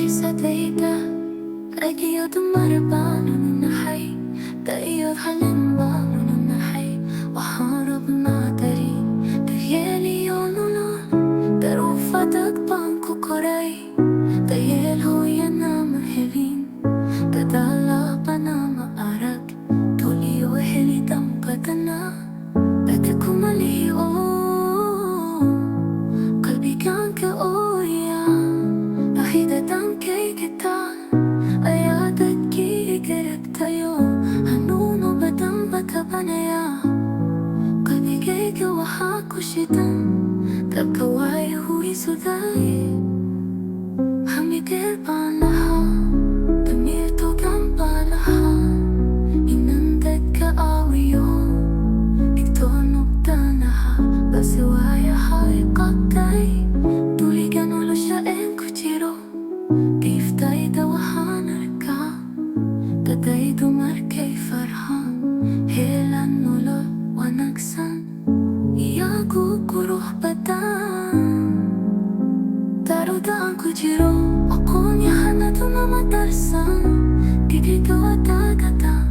sadayda Ragiyod marabano nahay Dayod halimbaano nahay Waharap na dari Dayeli yonuno Darufadag pangkukoray Dayel huyan na mahiling Dadala pa na maarag Tuliyo helitang patana Dati kumaliyo Kalbigang kaoya Ahidatang kay kita Ayadat kigarap tayo Hanuno batang bakabanaya Kalbigay kawahako sitan Tapkaway hui suday Hamigil panaha Tamito kang palahan Inandag ka awiyo Iktonok tanaha Basiwaya hai kakay Tuligan ulo siya kuchiro Giftay dawahan arka Taday dumar kay farhan Helan ulo wanagsan Iyagu kuruh batan Darudaan kuchiro Ako niya na tumamatarsan Gigagawa tagata